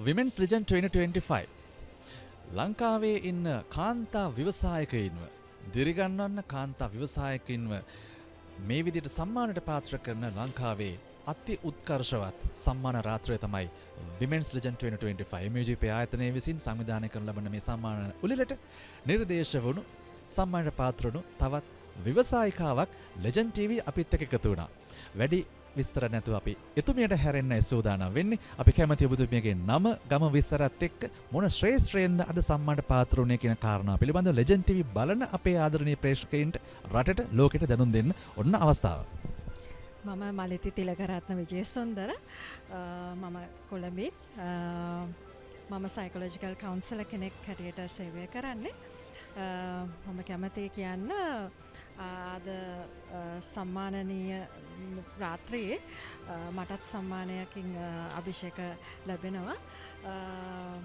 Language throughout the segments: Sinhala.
Women's Legend 2025 ලංකාවේ ඉන්න කාන්තා ව්‍යවසායකයින්ව දිරිගන්වන්න කාන්තා ව්‍යවසායකින්ව මේ විදිහට සම්මානයට පාත්‍ර කරන ලංකාවේ අති උත්කර්ෂවත් සම්මාන රාත්‍රිය තමයි Women's Legend 2025 MUGP ආයතනය විසින් සංවිධානය කරන ලබන මේ සම්මාන උළෙලට නිර්දේශ වුණු සම්මානයට පාත්‍ර වුණු තවත් ව්‍යවසායිකාවක් Legend TV අපිත් එක්ක එකතු වුණා. වැඩි විස්තර නැතුව අපි එතුමියට හැරෙන්න සූදානම් වෙන්නේ. අපි කැමති ඔබතුමියගේ නම ගම විස්තරත් එක්ක මොන ශ්‍රේෂ්ඨයෙන්ද අද සම්මානට පාත්‍ර වුණේ කියන කාරණා පිළිබඳව Legend TV බලන අපේ ආදරණීය ප්‍රේක්ෂකයින්ට රටට ලෝකෙට දැනුම් දෙන්න ඔන්න අවස්ථාව. මම මලිති තිලකරත්න විජේසුන්දර මම කොළඹේ මම සයිකොලොජිකල් කවුන්සලර් කෙනෙක් හැටියට සේවය කරන්නේ. මම කැමති කියන්න අද සම්මානනීය රාත්‍රියේ මටත් සම්මානයකින් අභිෂේක ලැබෙනවා.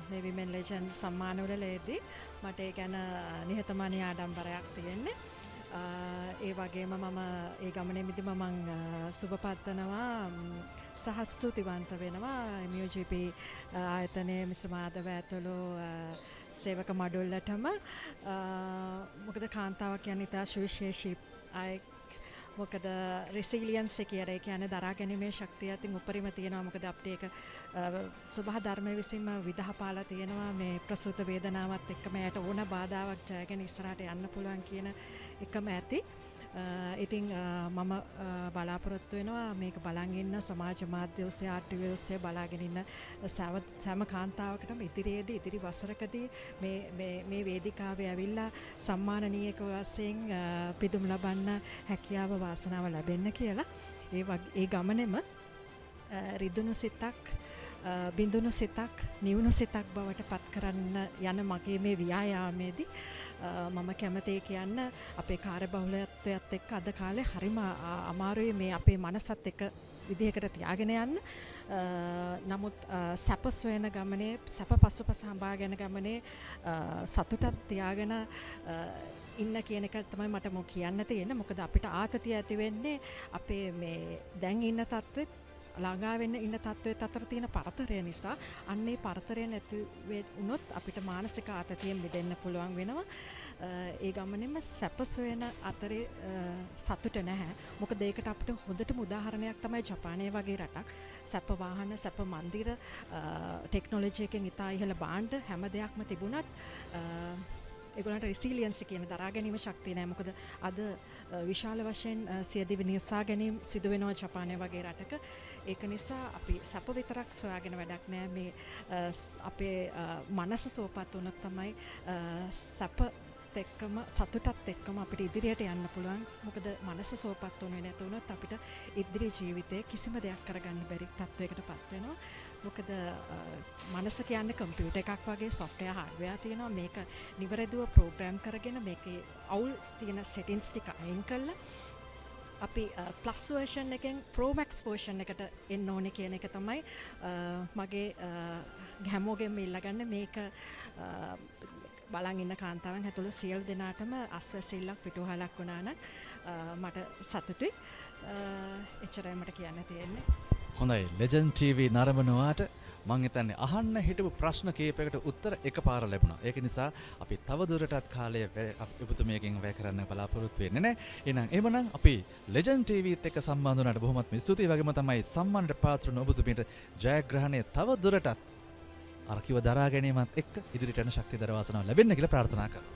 මේ Women Legend සම්මානවලදී මට ඒ ගැන නිහතමානී ආඩම්බරයක් තියෙන්නේ. ඒ වගේම මම ඒ ගමනේදී මම සුබපත්වනවා සහ ස්තුතිවන්ත වෙනවා MUGP ආයතනයේ මිස්ටර් මාධව ඇතුළු සේවක මඩුල්ලටම. මොකද කාන්තාවක් කියන්නේ ඉතා සුවිශේෂී අයෙක්. මොකද රෙසිලියන්ස් එක කියන්නේ දරා ගැනීමේ ශක්තිය අතින් උපරිම තියෙනවා. මොකද අපිට ඒක සබහා ධර්මයේ විසින්ම විදහාපාලා තියෙනවා. මේ ප්‍රසූත වේදනාවත් එක්කම යට ඕන බාධාවක් ජයගෙන ඉස්සරහට යන්න පුළුවන් කියන එකම ඇති. ඉතින් මම බලාපොරොත්තු වෙනවා මේක බලන් ඉන්න සමාජ මාධ්‍ය ඔස්සේ RTV ඔස්සේ බලාගෙන ඉන්න සෑම කාන්තාවකටම ඉදිරි වසරකදී මේ වේදිකාවේ ඇවිල්ලා සම්මානනීයක වශයෙන් පිදුම් ලබන්න හැකියාව වාසනාව ලැබෙන්න කියලා. ඒ ගමනේම රිදුණු සිතක් බිඳුණු සිතක් නිවුණු සිතක් බවට පත් කරන්න යන මගේ මේ ව්‍යායාමයේදී මම කැමතියි කියන්න අපේ කාර්යබහුලත්වයත් එක්ක අද කාලේ හරිම අමාරුයි මේ අපේ මනසත් එක්ක විදිහකට තියාගෙන යන්න. නමුත් සැප සොයන ගමනේ සැප පසුපස හඹාගෙන ගමනේ සතුටක් තියාගෙන ඉන්න කියන එක තමයි මට කියන්න තියෙන්නේ. මොකද අපිට ආතතිය ඇති වෙන්නේ අපේ මේ දැන් ඉන්න තත්ත්වෙත් ළඟා වෙන්න ඉන්න තත්ත්වයට අතර තියෙන පරතරය නිසා. අන්නේ පරතරය නැති වුණොත් අපිට මානසික ආතතියෙන් මිදෙන්න පුළුවන් වෙනවා. ඒ ගමනේම සැප සොයන අතරේ සතුට නැහැ. මොකද ඒකට අපිට හොඳටම උදාහරණයක් තමයි ජපානයේ වගේ රටක්. සැප වාහන, සැප මන්දිර, ටෙක්නොලොජි එකෙන් ඉතා ඉහළ භාණ්ඩ හැම දෙයක්ම තිබුණත් ඒගොල්ලන්ට රෙසිලියන්ස් කියන දරා ගැනීම ශක්තිය නැහැ. මොකද අද විශාල වශයෙන් සියදිවි නිර්සා ගැනීම සිදු වෙනවා ජපානය වගේ රටක. ඒක නිසා අපි සැප විතරක් සොයාගෙන වැඩක් නැහැ. මේ අපේ මනස සුවපත් වුණොත් තමයි සැප එක්කම සතුටත් එක්කම අපිට ඉදිරියට යන්න පුළුවන්. මොකද මනස සුවපත් වුණේ නැති වුණොත් අපිට ඉදිරි ජීවිතේ කිසිම දෙයක් කරගන්න බැරි තත්වයකට පත් වෙනවා. මොකද මනස කියන්නේ කම්පියුටර් එකක් වගේ software hardware තියෙනවා. මේක නිවැරදිව ප්‍රෝග්‍රෑම් කරගෙන මේකේ අවුල් තියෙන settings ටික අයින් කරලා අපි plus version එකෙන් pro max version එකට එන්න ඕනේ කියන එක තමයි මගේ හැමෝගෙම ඉල්ලගන්නේ. මේක බලන් ඉන්න කාන්තාවන් ඇතුළු සියලු දෙනාටම අස්වැසිල්ලක් පිටුවහලක් වුණා නම් මට සතුටුයි. එච්චරයි මට කියන්න තියෙන්නේ. හොඳයි. Legend TV නරඹනවාට මම හිතන්නේ අහන්න හිටපු ප්‍රශ්න කීපයකට උත්තර එකපාර ලැබුණා. ඒක නිසා අපි තව දුරටත් කාලය ඔබතුමියකින් වැය කරන්න බලාපොරොත්තු වෙන්නේ නැහැ. එහෙනම් එhmenan අපි Legend TVත් එක්ක සම්බන්ධ වුණාට බොහොමත් ස්තුතියි. වගේම තමයි සම්මානට පාත්‍ර වුණ ඔබතුමියට ජයග්‍රහණය තව දුරටත් අර කිව දරා ගැනීමත් එක්ක ඉදිරියට යන ශක්තිය දර වාසනාව ලැබෙන්න කියලා ප්‍රාර්ථනා කරනවා.